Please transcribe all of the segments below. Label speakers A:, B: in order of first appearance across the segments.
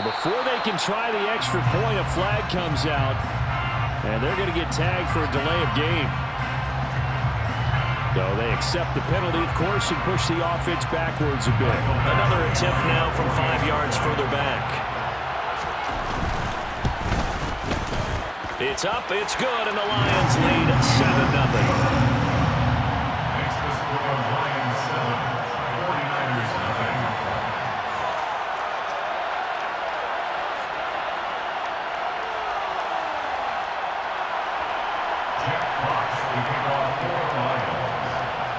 A: Now before they can try the extra point, a flag comes out, and they're going to get tagged for a delay of game. So they accept the penalty, of course, and push the offense backwards a bit. Another attempt now from 5 yards further back. It's up, it's good, and the Lions lead 7-0.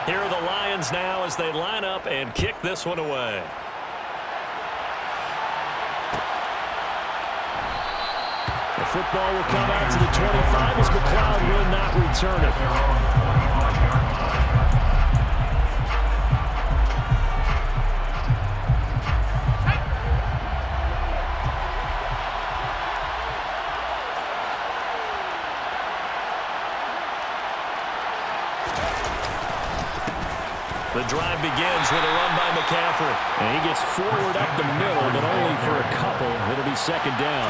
A: Here are the Lions now as they line up and kick this one away. The football will come out to the 25 as McLeod will not return it. The drive begins with a run by McCaffrey. And he gets forward up the middle, but only for a couple. It'll be second down.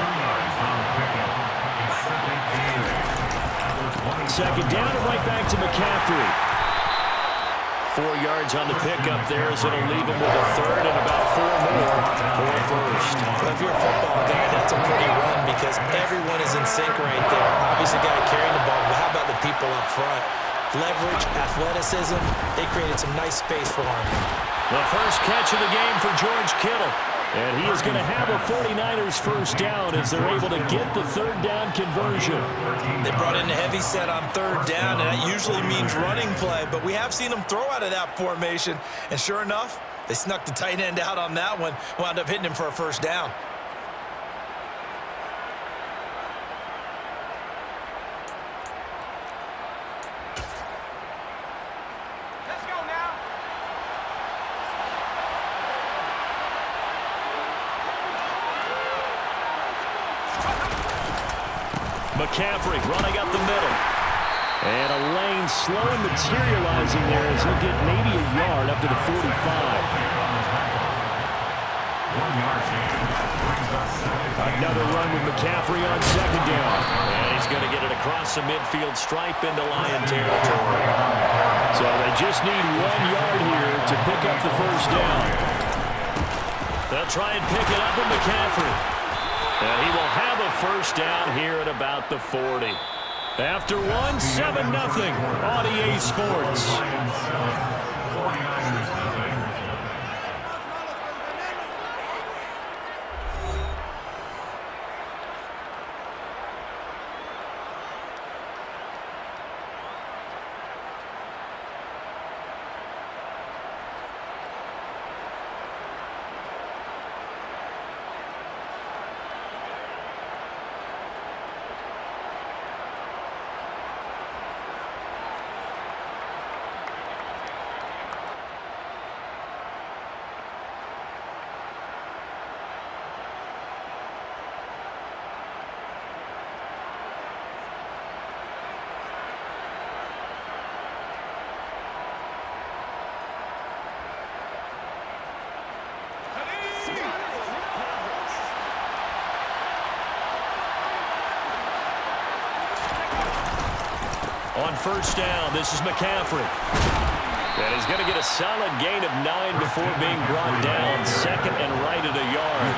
A: Second down and right back to McCaffrey. 4 yards on the pickup there as it'll leave him with a third and about 4 more for a first.
B: Well, if you're a football guy, that's a pretty run because everyone is in sync right there. Obviously, the guy carrying the ball, but how about the people up front? Leverage, athleticism, they created some nice space for him.
A: The first catch of the game for George Kittle. And he is going to have a 49ers first down as they're able to get the third down conversion.
B: They brought in a heavy set on third down, and that usually means running play. But we have seen them throw out of that formation. And sure enough, they snuck the tight end out on that one, wound up hitting him for a first down.
A: McCaffrey running up the middle. And a lane slowly materializing there as he'll get maybe a yard up to the 45. Another run with McCaffrey on second down. And he's going to get it across the midfield stripe into Lion territory. So they just need 1 yard here to pick up the first down. They'll try and pick it up with McCaffrey. And he will have a first down here at about the 40. After 1, 7-0 on EA Sports. On first down, this is McCaffrey. And he's going to get a solid gain of 9 before being brought down. Second and right at a yard.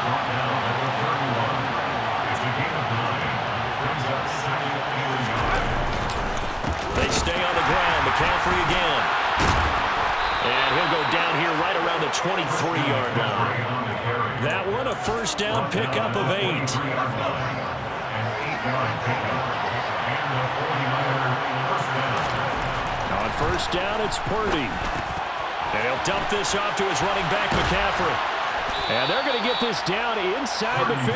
A: They stay on the ground. McCaffrey again. And he'll go down here right around the 23-yard line. That one a first down pickup of 8. On first down, it's Purdy. And he'll dump this off to his running back, McCaffrey. And they're going to get this down inside the 15.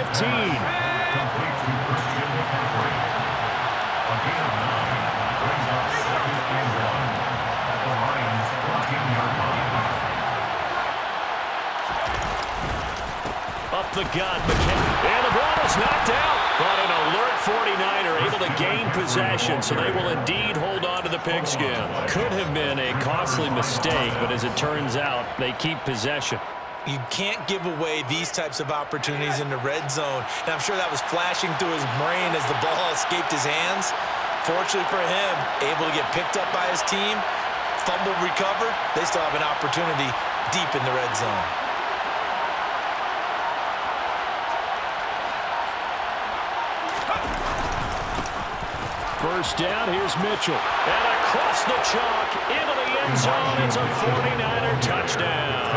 A: Up the gut, McCaffrey. And the ball is knocked out. But an alert 49er able to gain possession, so they will indeed hold on to the pigskin. Could have been a costly mistake, but as it turns out, they keep possession.
B: You can't give away these types of opportunities in the red zone. And I'm sure that was flashing through his brain as the ball escaped his hands. Fortunately for him, able to get picked up by his team, fumble recovered. They still have an opportunity deep in the red zone.
A: First down, here's Mitchell. And across the chalk, into the end zone. It's a 49er touchdown.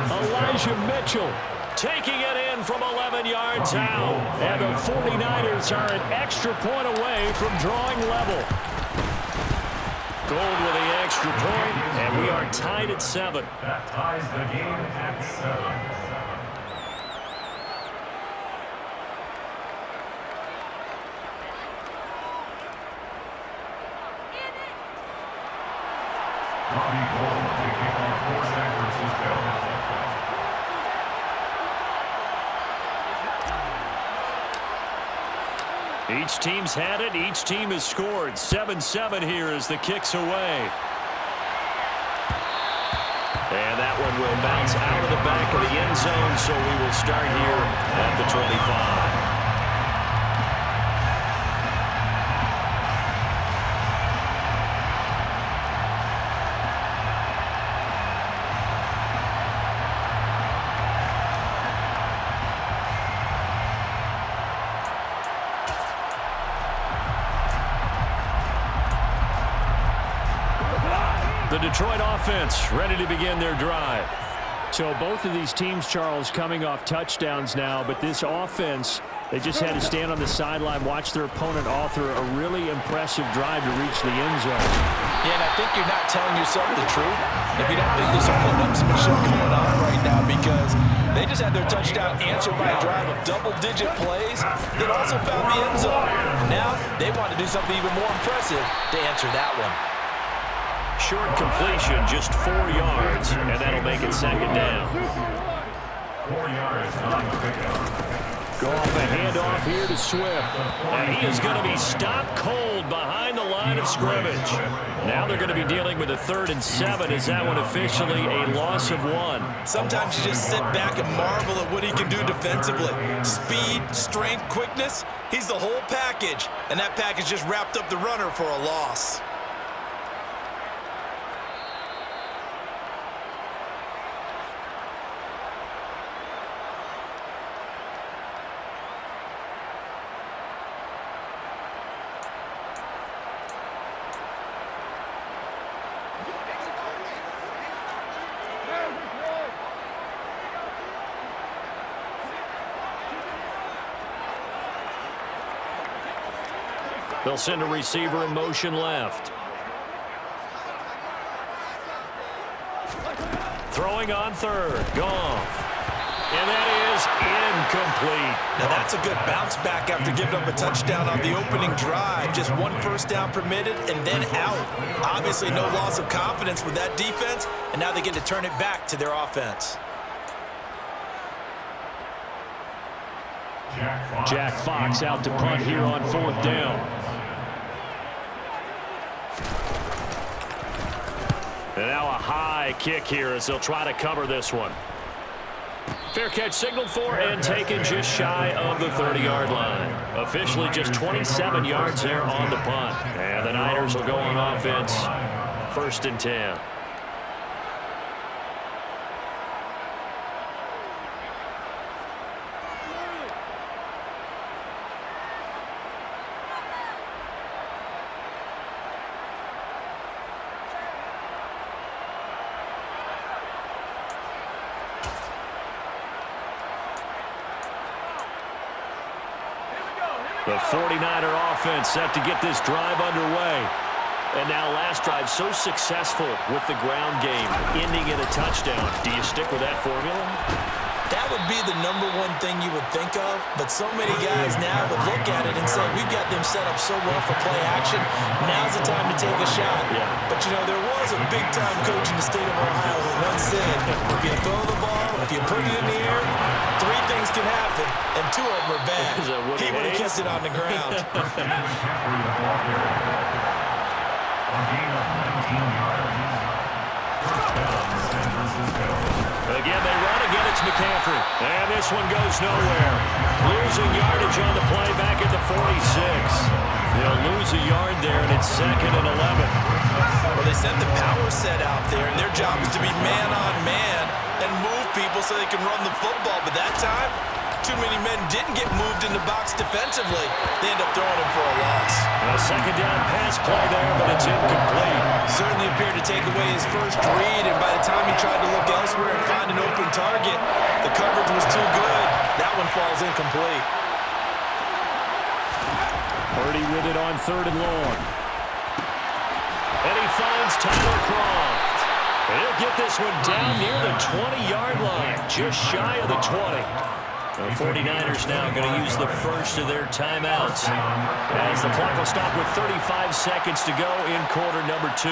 A: Elijah Mitchell taking it in from 11 yards out. And the 49ers are an extra point away from drawing level. Gold with the extra point, and we are tied at 7.
C: That ties the game at 7. Robbie Gould taking on for San Francisco.
A: Each team's had it. Each team has scored. 7-7 here as the kick's away. And that one will bounce out of the back of the end zone, so we will start here at the 25. The Detroit offense ready to begin their drive. So both of these teams, Charles, coming off touchdowns now, but this offense, they just had to stand on the sideline, watch their opponent author a really impressive drive to reach the end zone.
B: Yeah, and I think you're not telling yourself the truth if you don't think there's some put-upsmanship going on right now, because they just had their touchdown answered by a drive of double-digit plays that also found the end zone. Now they want to do something even more impressive to answer that one.
A: Short completion, just 4 yards, and that'll make it second down.
C: 4 yards on the pickup.
A: Go off a handoff here to Swift. And he is going to be stopped cold behind the line of scrimmage. Now they're going to be dealing with a 3rd and 7. Is that one officially a loss of 1?
B: Sometimes you just sit back and marvel at what he can do defensively. Speed, strength, quickness, he's the whole package. And that package just wrapped up the runner for a loss.
A: They'll send a receiver in motion left. Throwing on 3rd. Goff. And that is incomplete.
B: Now that's a good bounce back after giving up a touchdown on the opening drive. Just 1 first down permitted and then out. Obviously no loss of confidence with that defense, and now they get to turn it back to their offense.
A: Jack Fox out to punt here on 4th down. And now a high kick here as they'll try to cover this one. Fair catch signaled for and taken just shy of the 30-yard line. Officially just 27 yards there on the punt. And the Niners will go on offense. 1st and 10. The 49er offense set to get this drive underway. And now last drive so successful with the ground game, ending in a touchdown. Do you stick with that formula?
B: That would be the #1 thing you would think of, but so many guys now would look at it and say, we've got them set up so well for play action, now's the time to take a shot.
A: Yeah.
B: But, you know, there was a big-time coach in the state of Ohio who once said, if you throw the ball, if you put it in the air, 3 things can happen, and 2 of them are bad. He would have kept it on the ground.
A: Again, they run again. It's McCaffrey. And this one goes nowhere. Losing yardage on the play back at the 46. They'll lose a yard there, and it's 2nd and 11.
B: Well, they sent the power set out there, and their job is to be man-on-man and move people so they can run the football. But that time, too many men didn't get moved in the box defensively. They end up throwing him for a loss.
A: A 2nd down pass play there, but it's incomplete.
B: Certainly appeared to take away his first read, and by the time he tried to look elsewhere and find an open target, the coverage was too good. That one falls incomplete.
A: Purdy with it on 3rd and long. And he finds Tyler Kroft. He'll get this one down near the 20-yard line, just shy of the 20. The 49ers now going to use the first of their timeouts as the clock will stop with 35 seconds to go in quarter number 2.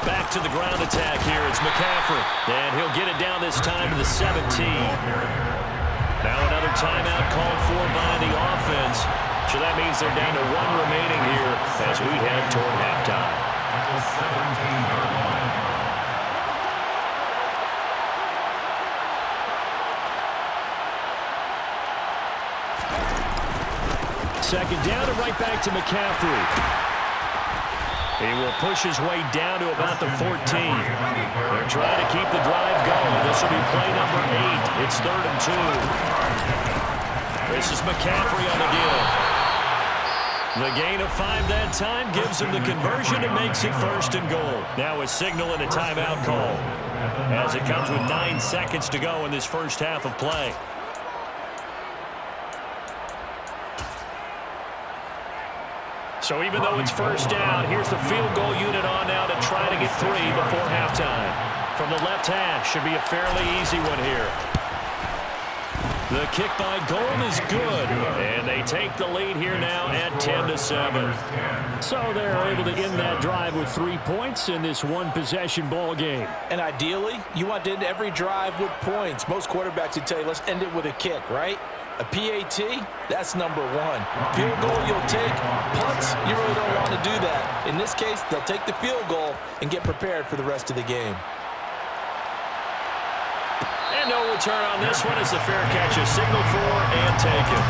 A: Back to the ground attack here. It's McCaffrey. And he'll get it down this time to the 17. Now another timeout called for by the offense. So that means they're down to 1 remaining here as we head toward halftime.
C: At the 17-yard line.
A: Second down and right back to McCaffrey. He will push his way down to about the 14. They're trying to keep the drive going. This will be play number 8. It's 3rd and 2. This is McCaffrey on the give. The gain of 5 that time gives him the conversion and makes it 1st and goal. Now a signal and a timeout call as it comes with 9 seconds to go in this first half of play. So even though it's 1st down, here's the field goal unit on now to try to get 3 before halftime. From the left hash, should be a fairly easy one here. The kick by Golden is good, and they take the lead here now at 10-7. So they're able to end that drive with 3 points in this one-possession ball game.
B: And ideally, you want to end every drive with points. Most quarterbacks would tell you, let's end it with a kick, right? A PAT, that's number 1. Field goal you'll take. Punts, you really don't want to do that. In this case, they'll take the field goal and get prepared for the rest of the game.
A: And no return on this one as the fair catch is signaled for and taken.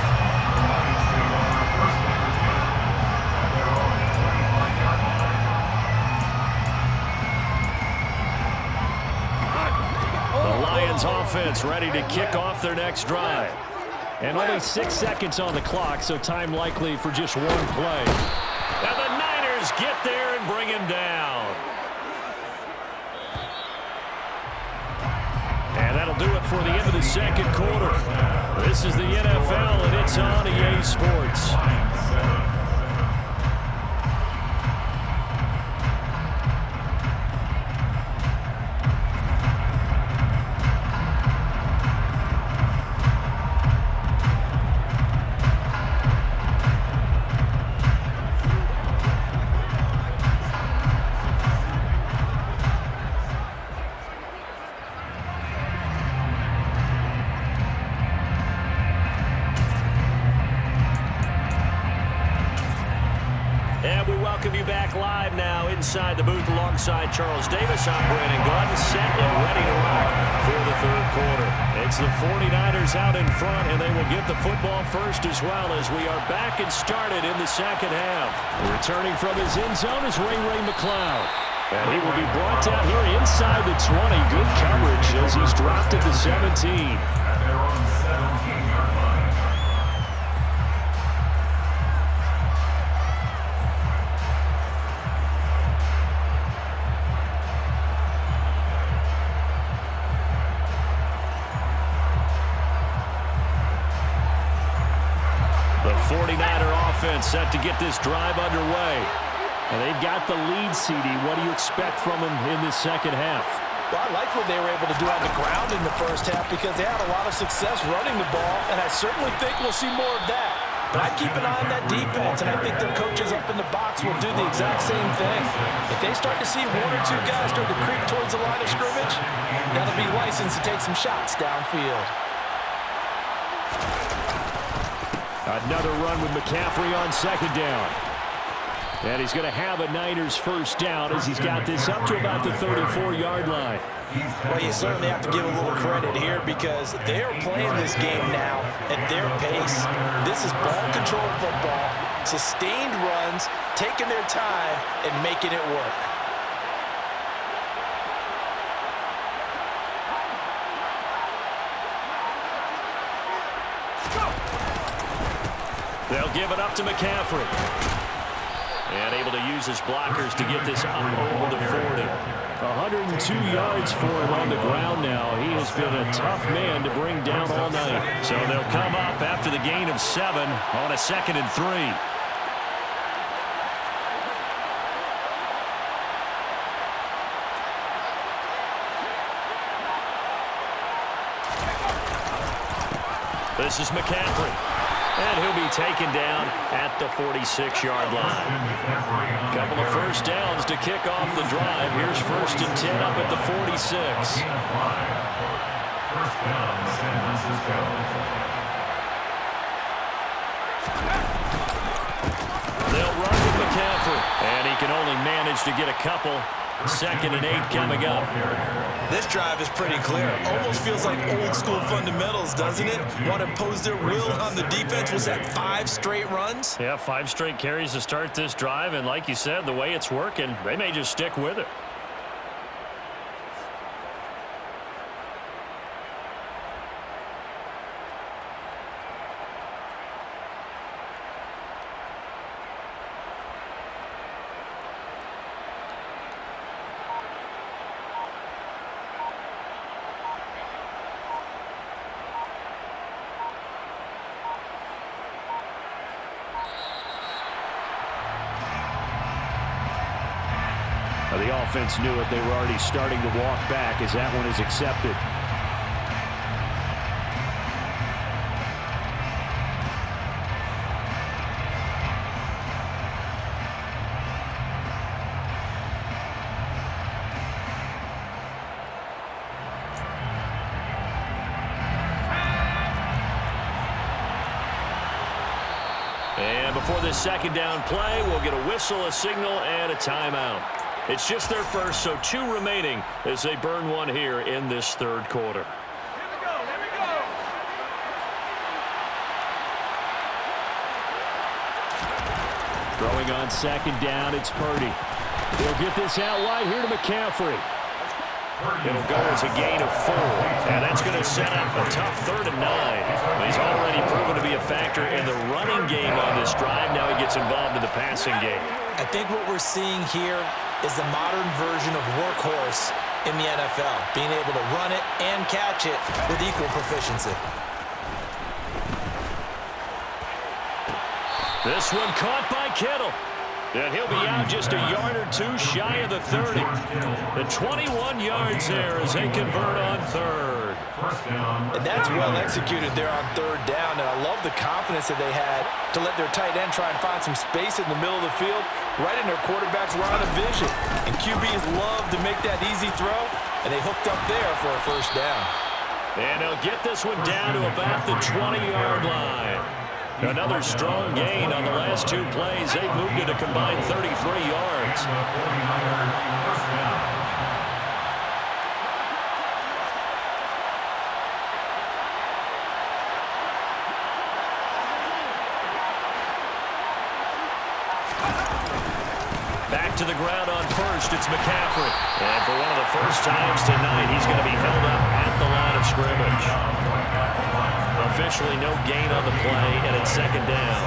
A: The Lions offense ready to kick off their next drive. And only 6 seconds on the clock, so time likely for just 1 play. And the Niners get there and bring him down. And that'll do it for the end of the second quarter. This is the NFL, and it's on EA Sports. Welcome you back live now inside the booth alongside Charles Davis. I'm Brandon Gordon, set and ready to rock for the 3rd quarter. It's the 49ers out in front, and they will get the football first as well as we are back and started in the second half. Returning from his end zone is Ray McCloud. And he will be brought down here inside the 20. Good coverage as he's dropped at the 17. The 49er offense set to get this drive underway. And they've got the lead, CD. What do you expect from them in this second half?
B: Well, I like what they were able to do on the ground in the first half because they had a lot of success running the ball, and I certainly think we'll see more of that. But I keep an eye on that defense, and I think their coaches up in the box will do the exact same thing. If they start to see 1 or 2 guys start to creep towards the line of scrimmage, that'll be licensed to take some shots downfield.
A: Another run with McCaffrey on 2nd down. And he's going to have a Niners first down as he's got this up to about the 34-yard line.
B: Well, you certainly have to give a little credit here because they are playing this game now at their pace. This is ball control football, sustained runs, taking their time, and making it work.
A: They'll give it up to McCaffrey. And able to use his blockers to get this up over the 40. 102 yards for him on the ground now. He has been a tough man to bring down all night. So they'll come up after the gain of 7 on a 2nd and 3. This is McCaffrey. And he'll be taken down at the 46-yard line. Couple of first downs to kick off the drive. Here's 1st and 10 up at the 46.
C: First down, San Francisco.
A: They'll run with McCaffrey. And he can only manage to get a couple. 2nd and 8 coming up.
B: This drive is pretty clear. Almost feels like old school fundamentals, doesn't it? Want to impose their will on the defense. Was that 5 straight runs?
A: Yeah, 5 straight carries to start this drive. And like you said, the way it's working, they may just stick with it. The offense knew it. They were already starting to walk back as that one is accepted. And before this 2nd down play, we'll get a whistle, a signal, and a timeout. It's just their first, so 2 remaining as they burn one here in this 3rd quarter.
D: Here we go.
A: Throwing on 2nd down, it's Purdy. They'll get this out wide here to McCaffrey. It'll go as a gain of 4, and that's going to set up a tough 3rd and 9. He's already proven to be a factor in the running game on this drive. Now he gets involved in the passing game.
B: I think what we're seeing here is the modern version of workhorse in the NFL, being able to run it and catch it with equal proficiency.
A: This one caught by Kittle. And he'll be out just a yard or 2 shy of the 30. The 21 yards there as they convert on 3rd.
B: And that's well executed there on 3rd down. And I love the confidence that they had to let their tight end try and find some space in the middle of the field, right in their quarterback's line of vision. And QBs love to make that easy throw, and they hooked up there for a 1st down.
A: And they'll get this one down to about the 20-yard line. Another strong gain on the last 2 plays. They've moved it a combined 33 yards. Back to the ground on 1st, it's McCaffrey. And for one of the first times tonight, he's going to be held up at the line of scrimmage. Officially no gain on the play, and it's 2nd down.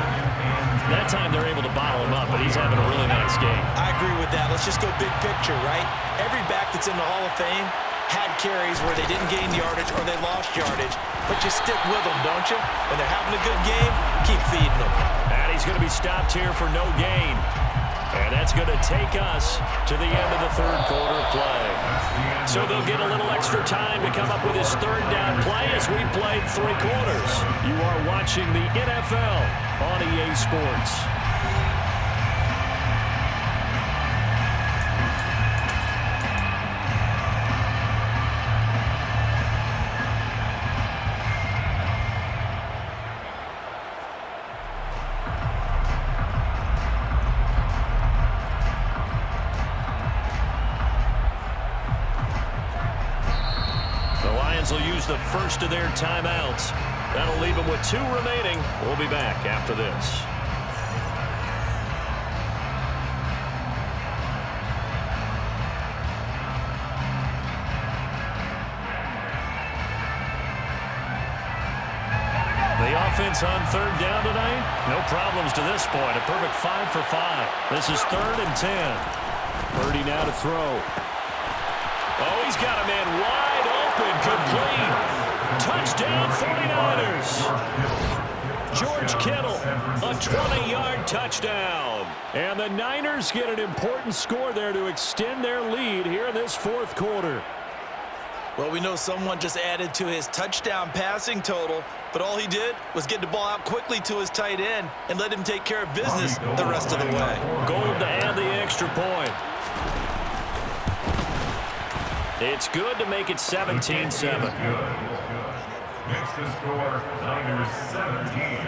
A: That time they're able to bottle him up, but he's having a really nice game.
B: I agree with that. Let's just go big picture, right? Every back that's in the Hall of Fame had carries where they didn't gain yardage or they lost yardage, but you stick with them, don't you? When they're having a good game, keep feeding them.
A: And he's going to be stopped here for no gain. And that's going to take us to the end of the 3rd quarter of play. So they'll get a little extra time to come up with his 3rd down play as we played 3 quarters. You are watching the NFL on EA Sports. use the first of their timeouts. That'll leave them with 2 remaining. We'll be back after this. The offense on 3rd down tonight, no problems to this point. A perfect 5 for 5. This is 3rd and 10. Purdy now to throw. Oh, he's got a man wide open, complete. Touchdown 49ers. George Kittle, a 20-yard touchdown. And the Niners get an important score there to extend their lead here in this 4th quarter.
B: Well, we know someone just added to his touchdown passing total, but all he did was get the ball out quickly to his tight end and let him take care of business the rest of the way.
A: Gold to add the extra point. It's good to make it 17-7.
C: Makes the score Niners 17,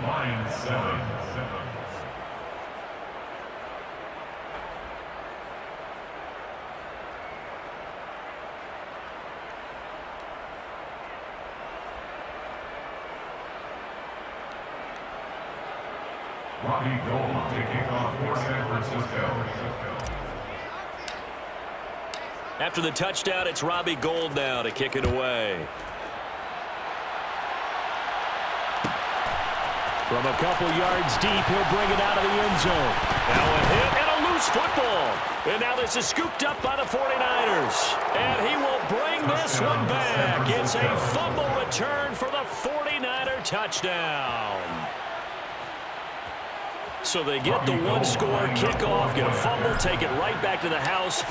C: Lions 7. Robbie Gould taking off for San Francisco.
A: After the touchdown, it's Robbie Gould now to kick it away. From a couple yards deep, he'll bring it out of the end zone. Now a hit and a loose football. And now this is scooped up by the 49ers. And he will bring this one back. It's a fumble return for the 49er touchdown. So they get the 1-score kickoff, get a fumble, take it right back to the house.